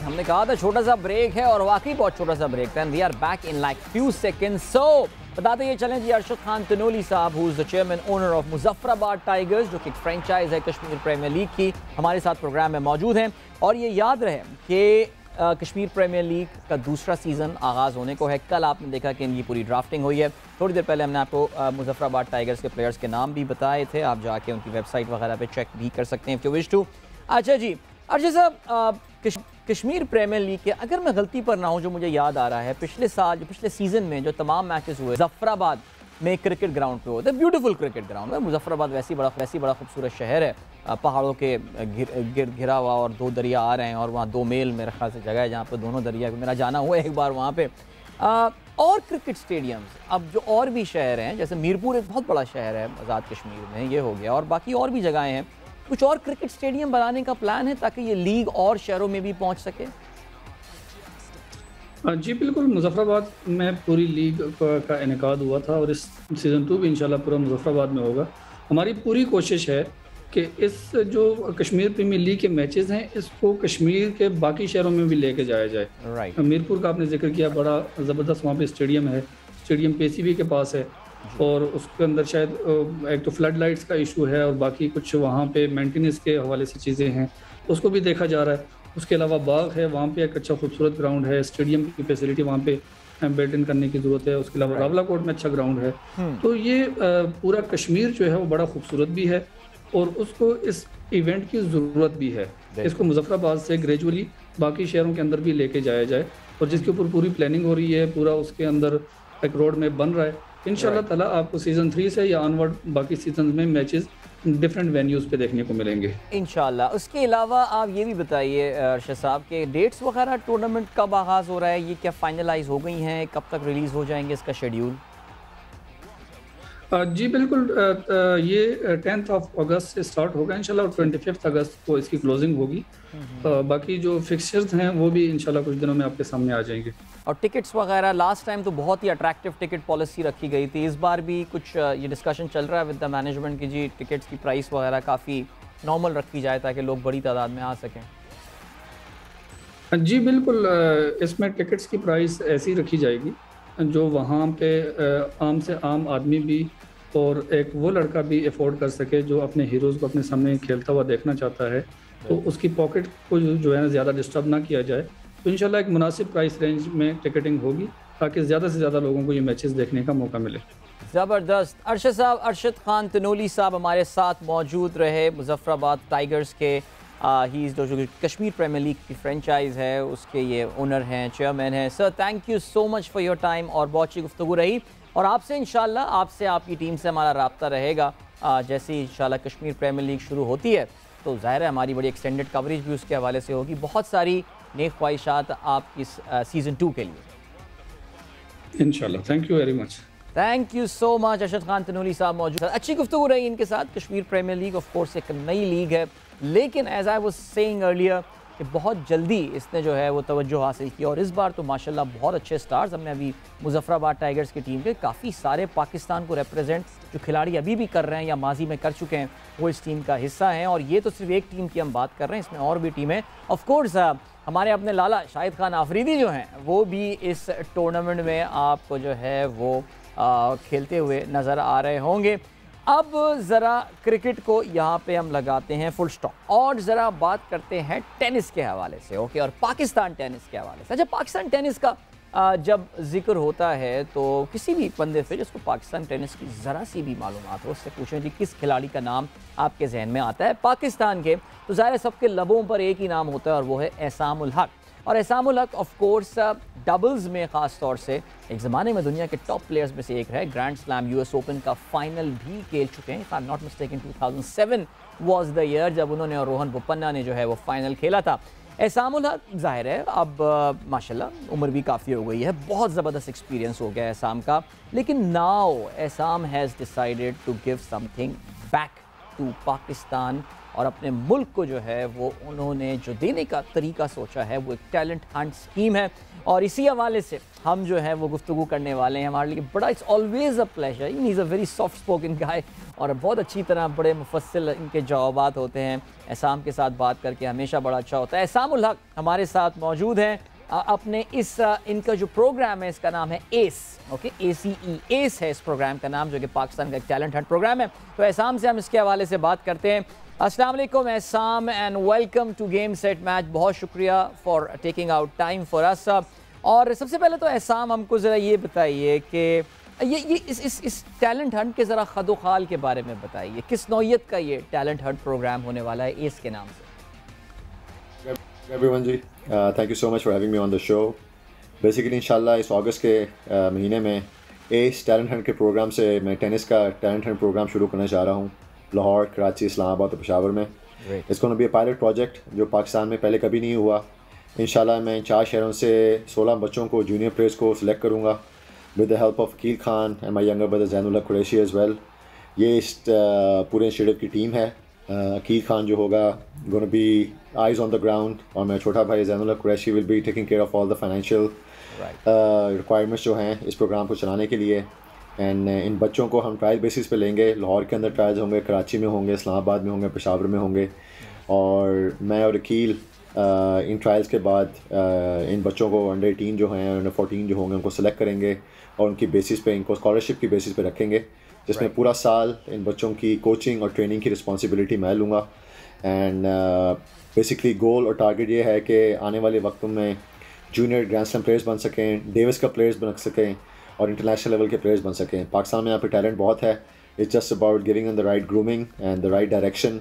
हमने कहा था छोटा सा ब्रेक है, और वाकई बहुत छोटा सा ब्रेक था। We are back in like few seconds. So बताते ये चलें जी, Arshad Khan Tanoli sahab who is the chairman owner of Muzaffarabad tigers, जो कि एक फ्रेंचाइज है कश्मीर प्रीमियर लीग की, हमारे साथ प्रोग्राम में मौजूद हैं। और ये याद रहे कि कश्मीर प्रीमियर लीग का दूसरा सीज़न आगाज़ होने को है। कल आपने देखा कि इनकी पूरी ड्राफ्टिंग हुई है। थोड़ी देर पहले हमने आपको मुजफ्फराबाद टाइगर्स के प्लेयर्स के नाम भी बताए थे, आप जाके उनकी वेबसाइट वगैरह पे चेक भी कर सकते हैं इफ यू विश टू। अच्छा जी अरशद साहब, कश्मीर प्रीमियर लीग के, अगर मैं गलती पर ना हूँ, जो मुझे याद आ रहा है पिछले सीज़न में जो तमाम मैचेस हुए मुजफ्फराबाद में क्रिकेट ग्राउंड पे होते, ब्यूटीफुल क्रिकेट ग्राउंड है। मुजफ्फराबाद वैसी बड़ा खूबसूरत शहर है, पहाड़ों के घिरा हुआ, और दो दरिया आ रहे हैं, और वहाँ 2 मील मेरे ख्याल से जगह है जहाँ पर दोनों दरिया, मेरा जाना हुआ है एक बार वहाँ पे। और क्रिकेट स्टेडियम्स अब जो और भी शहर हैं, जैसे मीरपुर एक बहुत बड़ा शहर है आज़ाद कश्मीर में, ये हो गया, और बाकी और भी जगहें हैं। कुछ और क्रिकेट स्टेडियम बनाने का प्लान है ताकि ये लीग और शहरों में भी पहुंच सके? जी बिल्कुल, मुजफ्फराबाद में पूरी लीग का इनेकाद हुआ था, और इस सीज़न 2 भी इंशाल्लाह पूरा मुजफ्फराबाद में होगा। हमारी पूरी कोशिश है कि इस जो कश्मीर प्रीमियर लीग के मैचेस हैं, इसको कश्मीर के बाकी शहरों में भी लेके जाया जाए। राइट। मीरपुर का आपने जिक्र किया, बड़ा ज़बरदस्त वहाँ पे स्टेडियम है, स्टेडियम PCB के पास है, और उसके अंदर शायद एक तो फ्लड लाइट्स का इशू है, और बाकी कुछ वहाँ पे मेंटेनेंस के हवाले से चीज़ें हैं, उसको भी देखा जा रहा है। उसके अलावा बाग है, वहाँ पे एक अच्छा खूबसूरत ग्राउंड है, स्टेडियम की फैसिलिटी वहाँ पे बिल्ट इन करने की ज़रूरत है। उसके अलावा रावलाकोट में अच्छा ग्राउंड है। तो ये पूरा कश्मीर जो है वो बड़ा खूबसूरत भी है, और उसको इस इवेंट की ज़रूरत भी है। इसको मुजफ्फराबाद से ग्रेजुअली बाकी शहरों के अंदर भी लेके जाया जाए, और जिसके ऊपर पूरी प्लानिंग हो रही है, पूरा उसके अंदर एक रोड मैप बन रहा है। इंशाल्लाह ताला आपको सीज़न 3 से या ऑनवर्ड बाकी सीजन में मैचेस डिफरेंट वेन्यूज़ पे देखने को मिलेंगे इंशाल्लाह। उसके अलावा आप ये भी बताइए अरशद साहब के डेट्स वगैरह, टूर्नामेंट कब आगाज़ हो रहा है, ये क्या फाइनलाइज हो गई हैं, कब तक रिलीज़ हो जाएंगे इसका शेड्यूल? जी बिल्कुल, ये 10th ऑफ अगस्त से स्टार्ट होगा इंशाल्लाह, और 25 अगस्त को इसकी क्लोजिंग होगी। बाकी जो फिक्सचर्स हैं वो भी इंशाल्लाह कुछ दिनों में आपके सामने आ जाएंगे। और टिकट्स वगैरह, लास्ट टाइम तो बहुत ही अट्रैक्टिव टिकट पॉलिसी रखी गई थी, इस बार भी कुछ ये डिस्कशन चल रहा है विद द मैनेजमेंट की जी टिकट्स की प्राइस वगैरह काफ़ी नॉर्मल रखी जाए ताकि लोग बड़ी तादाद में आ सकें? जी बिल्कुल, इसमें टिकट्स की प्राइस ऐसी रखी जाएगी जो वहाँ पे आम से आम आदमी भी और एक वो लड़का भी अफोर्ड कर सके जो अपने हीरोज़ को अपने सामने खेलता हुआ देखना चाहता है, तो उसकी पॉकेट को जो है ना ज़्यादा डिस्टर्ब ना किया जाए। तो इंशाल्लाह एक मुनासिब प्राइस रेंज में टिकटिंग होगी ताकि ज़्यादा से ज़्यादा लोगों को ये मैचेस देखने का मौका मिले। ज़बरदस्त। अरशद साहब, अरशद खान तनोली साहब हमारे साथ मौजूद रहे, मुजफ्फराबाद टाइगर्स के ही इज़ जो कश्मीर प्रीमियर लीग की फ्रेंचाइज़ है उसके ये ओनर हैं, चेयरमैन हैं। Sir thank you so much for your time, और बहुत अच्छी गुफ्तगू रही, और आपसे इंशाल्लाह आपसे आपकी टीम से हमारा रब्ता रहेगा जैसे इंशाल्लाह कश्मीर प्रीमियर लीग शुरू होती है, तो ज़ाहिर है हमारी बड़ी एक्सटेंडेड कवरेज भी उसके हवाले से होगी। बहुत सारी नेक ख्वाहिशात आप इस सीज़न 2 के लिए इंशाल्लाह। Thank you very much. Thank you so much. Arshad Khan Tanoli साहब मौजूद, अच्छी गुफ्तगू रही इनके साथ। Kashmir premier league of course एक नई लीग है, लेकिन as I was saying earlier कि बहुत जल्दी इसने जो है वो तवज्जो हासिल की, और इस बार तो माशाल्लाह बहुत अच्छे स्टार्स हमने अभी मुजफ्फराबाद टाइगर्स की टीम के काफ़ी सारे पाकिस्तान को रिप्रेजेंट जो खिलाड़ी अभी भी कर रहे हैं या माजी में कर चुके हैं वो इस टीम का हिस्सा हैं। और ये तो सिर्फ एक टीम की हम बात कर रहे हैं, इसमें और भी टीमें ऑफ कोर्स हमारे अपने लाला शाहिद खान आफरीदी जो हैं वो भी इस टूर्नामेंट में आपको जो है वो खेलते हुए नज़र आ रहे होंगे। अब ज़रा क्रिकेट को यहाँ पे हम लगाते हैं फुल स्टॉप, और ज़रा बात करते हैं टेनिस के हवाले से, ओके, और पाकिस्तान टेनिस के हवाले से। अच्छा, पाकिस्तान टेनिस का जब जिक्र होता है तो किसी भी बंदे से जिसको पाकिस्तान टेनिस की ज़रा सी भी मालूमात हो, उससे पूछें जी किस खिलाड़ी का नाम आपके जहन में आता है पाकिस्तान के, तो ज़ाहिर है सबके लबों पर एक ही नाम होता है और वो है एहसान उल हक। और एहसान ul Haq of course doubles में ख़ास तौर से एक ज़माने में दुनिया के टॉप प्लेयर्स में से एक है। ग्रैंड स्लैम यूएस ओपन का फाइनल भी खेल चुके हैं। If I am not mistaken 2007 was the year जब उन्होंने और रोहन बोपन्ना ने जो है वो फाइनल खेला था। एहसान उल हक ज़ाहिर है अब माशाल्लाह उम्र भी काफ़ी हो गई है, बहुत ज़बरदस्त एक्सपीरियंस हो गया एहसान का, लेकिन now Ehsan has decided to give something back to Pakistan और अपने मुल्क को जो है वो उन्होंने जो देने का तरीका सोचा है वो एक टैलेंट हंट स्कीम है। और इसी हवाले से हम जो है वो गुफ्तगू करने वाले हैं। हमारे लिए बड़ा it's always a pleasure, he is a very soft spoken guy और बहुत अच्छी तरह बड़े मुफस्सिल इनके जवाबात होते हैं। एहसान के साथ बात करके हमेशा बड़ा अच्छा होता है। एहसान उल हक हमारे साथ मौजूद हैं अपने इस इनका जो प्रोग्राम है इसका नाम है एस, ओके, ACE, एस है इस प्रोग्राम का नाम, जो कि पाकिस्तान का एक टैलेंट हंट प्रोग्राम है। तो एहसान से हम इसके हवाले से बात करते हैं। अस्सलाम वालेकुम Ehsan and welcome to game set match. बहुत शुक्रिया for taking out time for us. और सबसे पहले तो एहसान हमको ज़रा ये बताइए कि ये इस टैलेंट हंट के ज़रा खदो खाल के बारे में बताइए, किस नौयत का ये टैलेंट हंट प्रोग्राम होने वाला है एस के नाम से? Everyone जी, thank you so much for having me on the show. Basically इंशाल्लाह इस अगस्त के महीने में एस टैलेंट हंट के प्रोग्राम से मैं टेनिस का टैलेंट हंट प्रोग्राम शुरू करना चाह रहा हूँ लाहौर, कराची, इस्लामाबाद और पेशावर में। It's gonna be a pilot project जो पाकिस्तान में पहले कभी नहीं हुआ। इंशाल्लाह मैं 4 शहरों से 16 बच्चों को, जूनियर प्लेयर्स को सिलेक्ट करूँगा with the help of Akeel Khan and my younger brother Zainul Haq Qureshi as well. ये इस पूरे इनिशिएटिव की टीम है। अकील खान जो होगा gonna be eyes on the ground और मेरा छोटा भाई Zainul Haq Qureshi will be taking care of all the financial requirements जो हैं इस प्रोग्राम को चलाने के लिए। एंड इन बच्चों को हम ट्रायल बेसिस पे लेंगे। लाहौर के अंदर ट्रायल्स होंगे, कराची में होंगे, इस्लामाबाद में होंगे, पेशावर में होंगे। और मैं और अकील इन ट्रायल्स के बाद इन बच्चों को अंडर 18 जो हैं, अंडर 14 जो होंगे, उनको सेलेक्ट करेंगे और उनकी बेसिस पे, इनको स्कॉलरशिप की बेसिस पे रखेंगे, जिसमें पूरा साल इन बच्चों की कोचिंग और ट्रेनिंग की रिस्पॉन्सिबिलिटी मैं लूँगा। एंड बेसिकली गोल और टारगेट ये है कि आने वाले वक्तों में जूनियर ग्रैंड स्लैम प्लेयर्स बन सकें, डेविस का प्लेयर्स बन सकें और इंटरनेशनल लेवल के प्लेयर्स बन सकें। पाकिस्तान में यहाँ पे टैलेंट बहुत है। It's just about giving in the right grooming and the right direction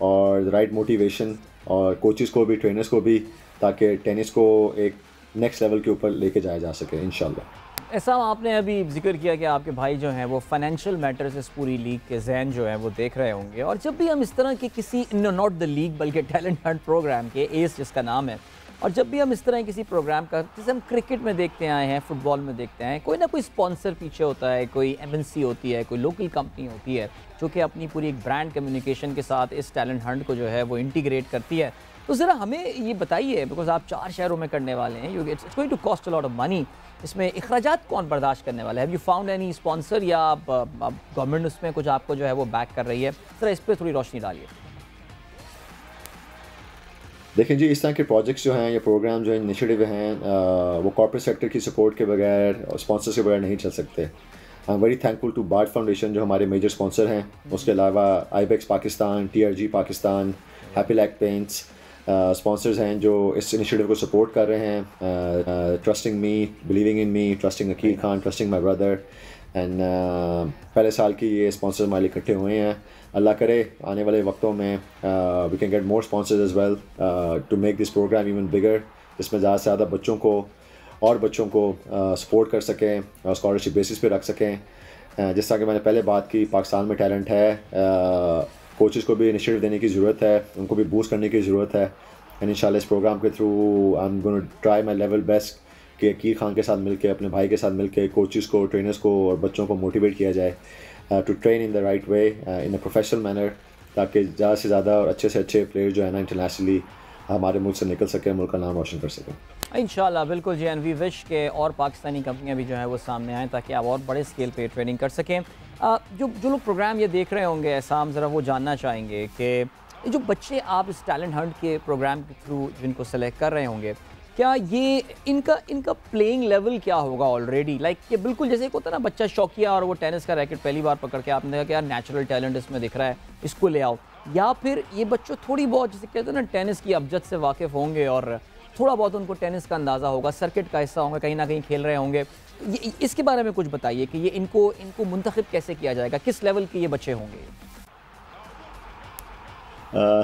और द राइट मोटिवेशन, और कोचेज़ को भी, ट्रेनर्स को भी, ताकि टेनिस को एक नेक्स्ट लेवल के ऊपर लेके जाया जा सके इंशाल्लाह। ऐसा आपने अभी जिक्र किया कि आपके भाई जो हैं वो फाइनेंशियल मैटर्स इस पूरी लीग के जहन जो है वो देख रहे होंगे, और जब भी हम इस तरह के किसी, नॉट द लीग बल्कि टैलेंट हंट प्रोग्राम के, एस जिसका नाम है, और जब भी हम इस तरह किसी प्रोग्राम का, जैसे हम क्रिकेट में देखते आए हैं, फुटबॉल में देखते हैं, कोई ना कोई स्पॉन्सर पीछे होता है, कोई MNC होती है, कोई लोकल कंपनी होती है जो कि अपनी पूरी एक ब्रांड कम्युनिकेशन के साथ इस टैलेंट हंट को जो है वो इंटीग्रेट करती है। तो ज़रा हमें ये बताइए, बिकॉज आप 4 शहरों में करने वाले हैं, it's going to cost a lot of money, इसमें इखराजात कौन बर्दाश्त करने वाला है? Have you found any sponsor या गवर्नमेंट उसमें कुछ आपको जो है वो बैक कर रही है? ज़रा इस पर थोड़ी रोशनी डालिए। देखें जी, इस तरह के प्रोजेक्ट्स जो हैं या प्रोग्राम जो इनिशिएटिव हैं वो कॉर्पोरेट सेक्टर की सपोर्ट के बगैर और स्पॉन्सर के बगैर नहीं चल सकते। I am very thankful to Bard Foundation जो हमारे मेजर स्पॉन्सर हैं। उसके अलावा IBEX Pakistan, TRG Pakistan, Happilac paints sponsors हैं जो इस इनिशिएटिव को सपोर्ट कर रहे हैं। Trusting me, believing in me, trusting Akeel Khan, trusting my brother. And पहले साल की ये स्पॉन्सर हमारे इकट्ठे हुए हैं। अल्लाह करे आने वाले वक्तों में we can get more sponsors as well to make this programme even bigger, जिसमें ज़्यादा से ज़्यादा बच्चों को सपोर्ट कर सकें और स्कॉलरशिप बेसिस पे रख सकें। जिस तरह कि मैंने पहले बात की, पाकिस्तान में टैलेंट है, कोचेज़ को भी इनिशिएटिव देने की ज़रूरत है, उनको भी बूस्ट करने की ज़रूरत है। एंड इंशाल्लाह इस प्रोग्राम के through I am gonna try my level best कि अकील खान के साथ मिलके, अपने भाई के साथ मिलके कोचेज़ को, ट्रेनर्स को और बच्चों को मोटिवेट किया जाए to train in the right way in a professional manner, ताकि ज़्यादा से ज़्यादा और अच्छे से अच्छे प्लेयर जो है ना इंटरनेशनली हमारे मुल्क से निकल सकें, मुल्क का नाम रोशन कर सकें इंशाल्लाह। बिल्कुल जी, एंड वी विश के और पाकिस्तानी कंपनियां भी जो है वो सामने आएँ ताकि आप और बड़े स्केल पे ट्रेनिंग कर सकें। जो लोग प्रोग्राम ये देख रहे होंगे एहसान, ज़रा वो जानना चाहेंगे कि जो बच्चे आप इस टैलेंट हंट के प्रोग्राम के थ्रू जिनको सेलेक्ट कर रहे होंगे, क्या ये इनका प्लेइंग लेवल क्या होगा ऑलरेडी? लाइक कि बिल्कुल जैसे एक होता है ना बच्चा शौकिया और वो टेनिस का रैकेट पहली बार पकड़ के आपने कहा कि यार नेचुरल टैलेंट इसमें दिख रहा है, इसको ले आओ, या फिर ये बच्चों थोड़ी बहुत जैसे कहते हैं ना टेनिस की अबजद से वाकिफ़ होंगे और थोड़ा बहुत उनको टेनिस का अंदाज़ा होगा, सर्किट का हिस्सा होंगे, कहीं ना कहीं खेल रहे होंगे, इसके बारे में कुछ बताइए कि ये इनको मुंतखब कैसे किया जाएगा, किस लेवल के ये बच्चे होंगे?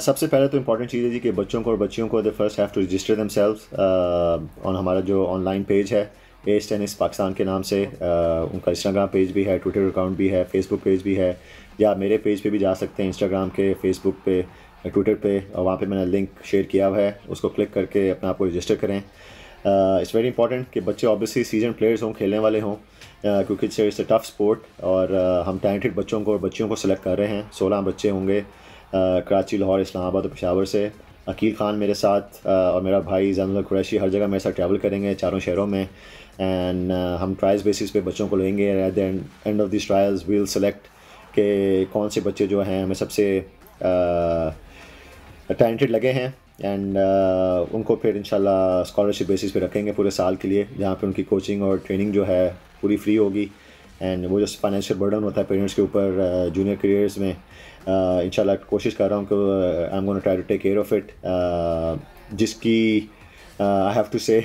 सबसे पहले तो इम्पॉर्टेंट चीज़ है जी कि बच्चों को और बच्चियों को they first have to register themselves on हमारा जो ऑनलाइन पेज है एज टेनिस पाकिस्तान के नाम से। उनका इंस्टाग्राम पेज भी है, ट्विटर अकाउंट भी है, फेसबुक पेज भी है, या मेरे पेज पे भी जा सकते हैं, इंस्टाग्राम के, फेसबुक पे, ट्विटर पे, और वहाँ पे मैंने लिंक शेयर किया हुआ है, उसको क्लिक करके अपने आप को रजिस्टर करें। इट्स वेरी इंपॉर्टेंट कि बच्चे ऑब्वियसली सीजन प्लेयर्स हों, खेलने वाले हों, क्योंकि इट्स अ टफ स्पोर्ट, और हम टैलेंटेड बच्चों को और बच्चियों को सिलेक्ट कर रहे हैं। 16 बच्चे होंगे कराची, लाहौर, इस्लामाबाद और पेशावर से। अकील खान मेरे साथ और मेरा भाई जैनुल्लाह कुरैशी हर जगह मेरे साथ ट्रैवल करेंगे, चारों शहरों में, एंड हम ट्रायल्स बेसिस पे बच्चों को लेंगे। At the end of this trials we will select कि कौन से बच्चे जो हैं हमें सबसे टैलेंटेड लगे हैं, एंड उनको फिर इंशाल्लाह स्कॉलरशिप बेसिस पे रखेंगे पूरे साल के लिए, जहाँ पे उनकी कोचिंग और ट्रेनिंग जो है पूरी फ्री होगी। एंड वो जो फाइनेंशियल बर्डन होता है पेरेंट्स के ऊपर जूनियर करियर्स में, इंशाल्लाह कोशिश कर रहा हूँ कि I am gonna try to take care of it, जिसकी आई हैव टू से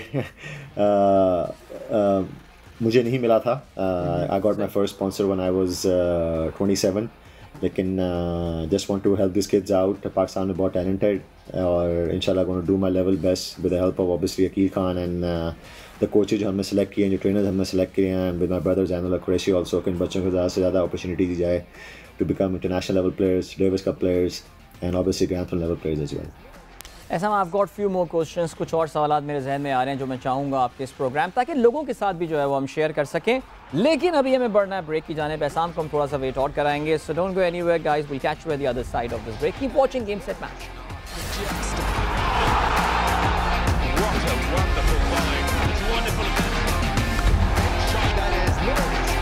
मुझे नहीं मिला था। I got my first sponsor when I was 27, लेकिन just want to help this kids out. Pakistan में बहुत टैलेंटेड, और इंशाल्लाह gonna do my level best with the help of obviously Akeel Khan and the coaches जो हमने सेलेक्ट किए हैं, जो ट्रेनर्स हमने सेलेक्ट किए हैं, with my brother Zainullah Qureshi also, कि इन बच्चों को ज़्यादा से ज़्यादा अपॉर्चुनिटी दी जाए to become international level players, Davis Cup players, and obviously Grand Slam level players as well. ऐसा I've got few more questions, कुछ और सवालात मेरे जहन में आ रहे हैं जो मैं चाहूँगा आपके इस प्रोग्राम ताकि लोगों के साथ भी जो है वो हम शेयर कर सकें, लेकिन अभी हमें बढ़ना है ब्रेक की जानिब। एहसान को हम थोड़ा सा वेट आउट कराएंगे, so don't go anywhere guys, we'll catch you at the other side of this break. Keep watching Game Set Match. What a wonderful find. It's wonderful. Shot that is majestic.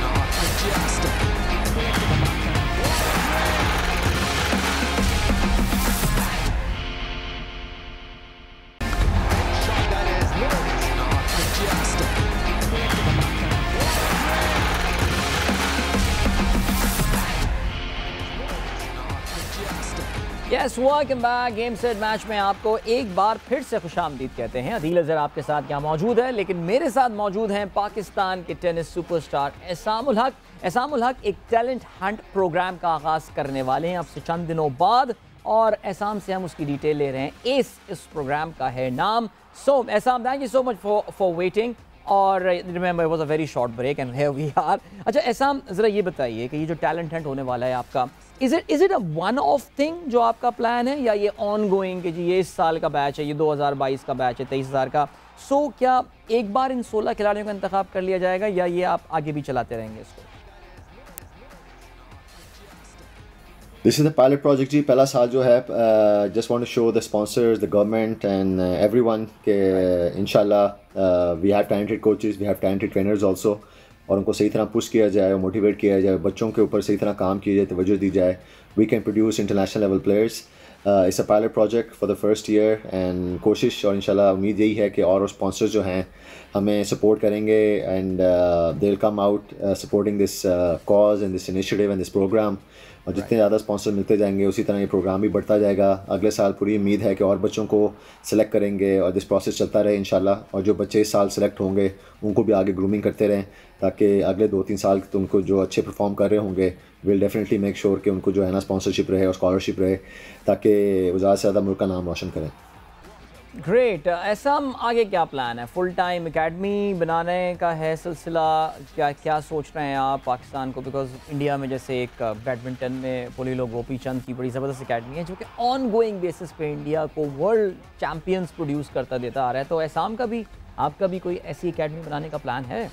Yes, welcome back. Game Set Match में आपको एक बार फिर से खुशामदीद कहते हैं। अदील अज़हर आपके साथ यहाँ मौजूद है, लेकिन मेरे साथ मौजूद हैं पाकिस्तान के टेनिस सुपरस्टार एहसामुल हक। एहसामुल हक एक टैलेंट हंट प्रोग्राम का आगाज़ करने वाले हैं अब से चंद दिनों बाद, और एहसाम से हम उसकी डिटेल ले रहे हैं। एस इस प्रोग्राम का है नाम। So Ehsam, thank you so much for waiting, और remember it was a very short break and here we are. अच्छा एहसाम, ज़रा ये बताइए कि ये जो टैलेंट हंट होने वाला है आपका, is it a one of thing जो आपका प्लान है, या ये ऑन गोइंग कि जी ये इस साल का बैच है, ये 2022 का बैच है, 23,000 का? सो क्या एक बार इन 16 खिलाड़ियों का इंतखाब कर लिया जाएगा, या ये आप आगे भी चलाते रहेंगे इसको? This is the pilot project जी। पहला साल जो है just want to show the sponsors, the government and everyone कि इंशाल्लाह we have talented coaches, we have talented trainers also, और उनको सही तरह पुश किया जाए और मोटिवेट किया जाए, बच्चों के ऊपर सही तरह काम किया जाए, तवज्जो दी जाए। We can produce international level players. It's a pilot project for the first year, and कोशिश और इंशाल्लाह उम्मीद यही है कि और स्पॉन्सर्स जो हैं हमें सपोर्ट करेंगे, and they will come out supporting this cause and this initiative and this programme. और जितने ज़्यादा स्पॉन्सर मिलते जाएंगे उसी तरह ये प्रोग्राम भी बढ़ता जाएगा। अगले साल पूरी उम्मीद है कि और बच्चों को सिलेक्ट करेंगे और दिस प्रोसेस चलता रहे इंशाल्लाह, और जो बच्चे इस साल सिलेक्ट होंगे उनको भी आगे ग्रूमिंग करते रहें, ताकि अगले 2-3 साल तो उनको जो अच्छे परफॉर्म कर रहे होंगे विल डेफिनेटली मेक श्योर कि उनको जो है ना स्पॉन्सरशिप रहे और स्कॉलरशिप रहे, ताकि वो ज़्यादा से ज़्यादा मुल्क का नाम रोशन करें। ग्रेट। ऐसा आगे क्या प्लान है? फुल टाइम एकेडमी बनाने का है सिलसिला? क्या सोच रहे हैं आप पाकिस्तान को? बिकॉज इंडिया में जैसे एक बैडमिंटन में पोलिलो गोपीचंद की बड़ी ज़बरदस्त एकेडमी है जो कि ऑन गोइंग बेसिस पे इंडिया को वर्ल्ड चैम्पियंस प्रोड्यूस करता देता आ रहा है, तो एहसाम का भी, आपका भी कोई ऐसी एकेडमी बनाने का प्लान है?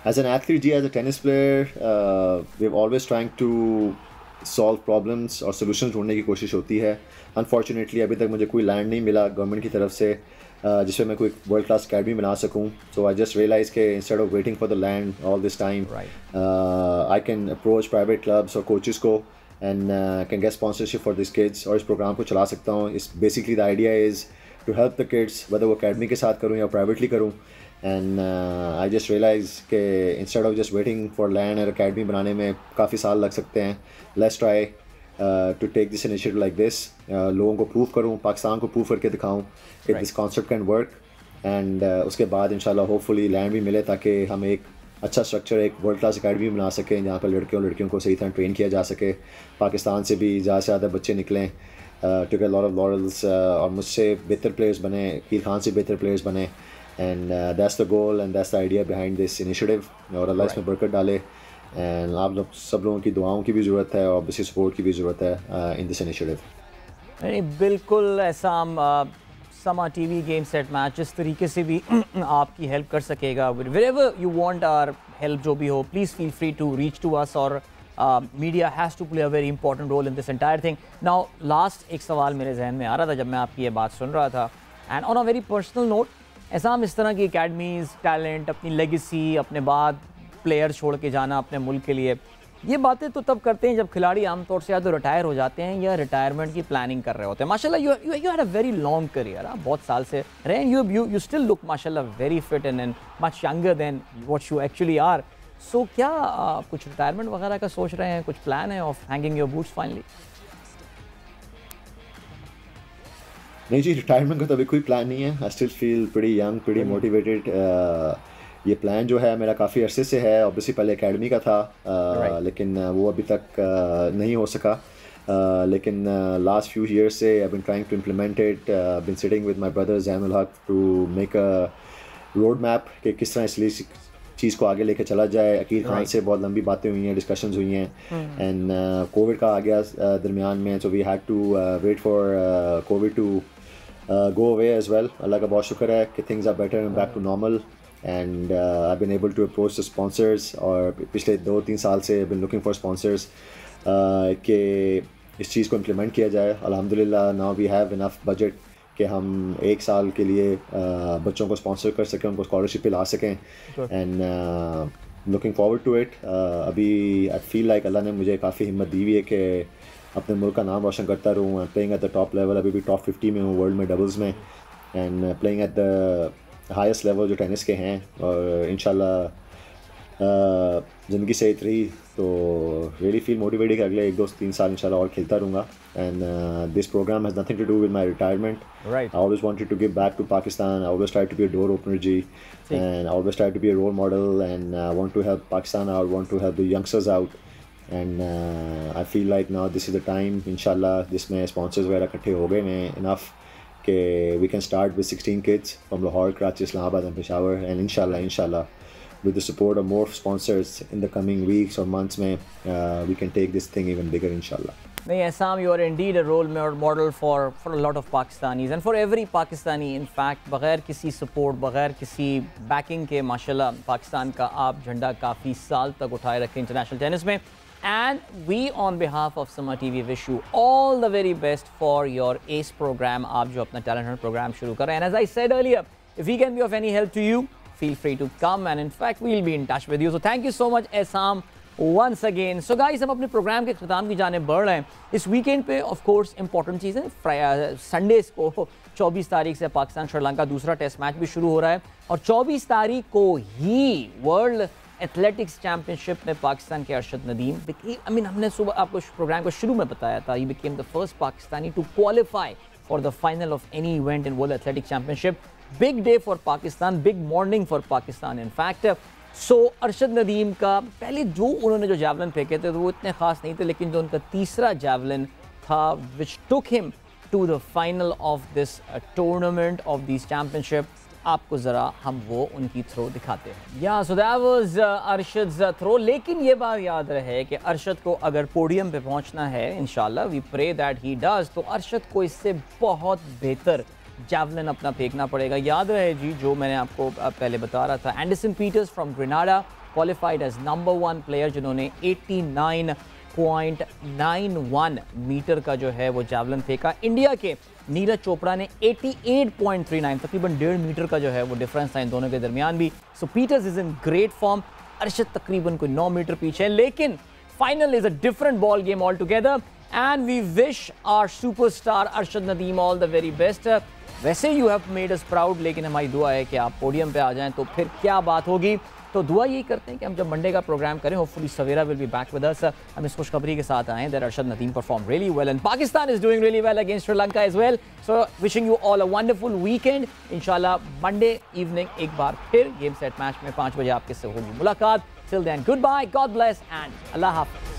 As an athlete, as a tennis player, we've always trying to solve problems और solutions ढूंढने की कोशिश होती है। Unfortunately, अभी तक मुझे कोई लैंड नहीं मिला गवर्नमेंट की तरफ से जिसमें मैं कोई वर्ल्ड क्लास अकेडमी बना सकूं। So I just realized कि instead of waiting for the land all this time, I can approach private clubs और coaches को and can get sponsorship for these kids और इस प्रोग्राम को चला सकता हूँ। इस basically the idea is to help the kids, whether वो अकेडमी के साथ करूँ या प्राइवेटली करूँ। And I just realized कि instead of just waiting for land और academy बनाने में काफ़ी साल लग सकते हैं, let's try to take this initiative like this, लोगों को प्रूव करूँ, पाकिस्तान को प्रूव करके दिखाऊँ कि this concept can work, and उसके बाद इंशाल्लाह होपफुली लैंड भी मिले ताकि हम एक अच्छा स्ट्रक्चर, एक वर्ल्ड क्लास अकेडमी बना सकें जहाँ पर लड़कियों को सही तरह ट्रेन किया जा सके। पाकिस्तान से भी ज़्यादा से ज़्यादा बच्चे निकलें to get lot of laurels, और मुझसे बेहतर प्लेयर्स बने, अकील खान से बेहतर प्लेयर्स बने, and that's the goal and that's the idea behind this initiative. और अल्लाह इसमें बरकत डाले, एंड आप लोग सब लोगों की दुआओं की भी ज़रूरत है और ऑब्वियसली सपोर्ट की भी ज़रूरत है इन दिस इनिशिएटिव। नहीं बिल्कुल ऐसा, समा टीवी गेम सेट मैच जिस तरीके से भी आपकी हेल्प कर सकेगा, wherever you want our help जो भी हो, please feel free to reach to us, और media has to play a very important role in this entire thing. Now last एक सवाल मेरे जहन में आ रहा था जब मैं आपकी ये बात सुन रहा था, and on a very personal note, ऐसा हम इस तरह की अकेडमीज़, टैलेंट, अपनी लेगेसी, अपने बाद प्लेयर छोड़ के जाना अपने मुल्क के लिए, ये बातें तो तब करते हैं जब खिलाड़ी आमतौर से या तो रिटायर हो जाते हैं या रिटायरमेंट की प्लानिंग कर रहे होते हैं। माशाल्लाह you had a very long career, बहुत साल से रहे हैं, यू स्टिल लुक माशाल्लाह very fit and much younger than what you actually are. सो क्या कुछ रिटायरमेंट वगैरह का सोच रहे हैं, कुछ प्लान है of hanging your boots finally? नहीं जी, रिटायरमेंट का तो अभी कोई प्लान नहीं है। I still feel pretty young, pretty motivated. ये प्लान जो है मेरा काफ़ी अरसे से है, ऑब्वियसली पहले एकेडमी का था, लेकिन वो अभी तक नहीं हो सका, लेकिन लास्ट फ्यू ईयर्स से I been trying to implement it, been sitting with my brother Zainul Haq to make a road map कि किस तरह इस चीज़ को आगे लेके चला जाए। अकील खान से बहुत लंबी बातें हुई हैं, डिस्कशंस हुई हैं, एंड कोविड का आ गया दरमियान में, so we had to wait for covid to go away as well. अल्लाह का बहुत शुक्र है कि things are better and back to normal, and I've been able to approach the sponsors, और पिछले 2-3 साल से I've been looking for sponsors कि इस चीज़ को implement किया जाए। अल्हम्दुलिल्लाह now we have enough budget कि हम 1 साल के लिए बच्चों को sponsor कर सकें, उनको scholarship पे ला सकें, and looking forward to it। अभी I feel like अल्लाह ने मुझे काफ़ी हिम्मत दी हुई है कि अपने मुल्क का नाम रोशन करता रहूँ। playing at the top level, अभी भी top 50 में हूँ वर्ल्ड में डबल्स में, and playing at the highest level जो टेनिस के हैं, और इंशाल्लाह ज़िंदगी सही रही तो रियली फील मोटिवेटेड कि अगले 1-2-3 साल इंशाल्लाह और खेलता रहूँगा। And this programme has nothing to do with my retirement. I always wanted to give back to Pakistan, I always try to be a door opener जी, and I always try to be a role model, and I want to help Pakistan out, want to help the youngsters out, and I feel like now this is the time इंशाल्लाह जिसमें sponsors वगैरह इकट्ठे हो गए हैं enough कि we can start with 16 kids from Lahore, Karachi, Islamabad and Peshawar, and inshallah with the support of more sponsors in the coming weeks or months we can take this thing even bigger inshallah. नहीं Essam, you are indeed a role model for a lot of Pakistanis and for every Pakistani in fact। बगैर किसी support, बगैर किसी backing के माशाल्लाह पाकिस्तान का आप झंडा काफ़ी साल तक उठाए रखे इंटरनेशनल टेनिस में, and we on behalf of Sama TV wish you all the very best for your ACE program, आप जो अपना talent hunt program शुरू कर रहे हैं। And as I said earlier, if we can be of any help to you, feel free to come, and in fact we'll be in touch with you। So thank you so much Essam once again। So guys, हम अपने programme के ख़त्म की जाने बढ़ रहे हैं। इस वीकेंड पे ऑफ कोर्स इंपॉर्टेंट चीज़ें, संडेज़ को 24 तारीख से पाकिस्तान श्रीलंका दूसरा टेस्ट मैच भी शुरू हो रहा है, और 24 तारीख को ही वर्ल्ड एथलेटिक्स चैम्पियनशिप में पाकिस्तान के अरशद नदीम, हमने सुबह आपको प्रोग्राम को शुरू में बताया था, he became the first Pakistani to qualify for the final of any event in world athletics championship. Big day for Pakistan, big morning for Pakistan in fact. So Arshad Nadeem का पहले जो उन्होंने जो जैवलिन फेंके थे तो वो इतने खास नहीं थे, लेकिन जो उनका तीसरा जैवलिन था which took him to the final of this tournament of this championship, आपको ज़रा हम वो उनकी थ्रो दिखाते हैं। या so that was Arshad's throw. लेकिन ये बात याद रहे कि अरशद को अगर पोडियम पे पहुंचना है, इंशाल्लाह we pray that he does, तो अरशद को इससे बहुत बेहतर जैवलिन अपना फेंकना पड़ेगा। याद रहे जी, जो मैंने आपको पहले बता रहा था, Anderson Peters from Grenada qualified as number 1 player, जिन्होंने 89.91 मीटर का जो है वो जैवलिन फेंका। इंडिया के नीरज चोपड़ा ने 88.39, तकरीबन 1.5 मीटर का जो है वो डिफरेंस था इन दोनों के दरमियान भी। So Peters is in great form, Arshad तकरीबन कोई 9 मीटर पीछे है, लेकिन final is a different ball game all together, and we wish our superstar Arshad Nadeem all the very best. वैसे you have made us proud, लेकिन हमारी दुआ है कि आप पोडियम पे आ जाएं तो फिर क्या बात होगी। तो दुआ यही करते हैं कि हम जब मंडे का प्रोग्राम करें, hopefully Savera will be back with us, हम इस खुशखबरी के साथ आएँ that Arshad Nadeem perform really well and Pakistan is doing really well against Sri Lanka as well. So wishing you all a wonderful weekend. इंशाल्लाह मंडे इवनिंग एक बार फिर गेम सेट मैच में 5 बजे आपके से होगी मुलाकात। Till then good bye, god bless and अल्लाह हाफ़िज़।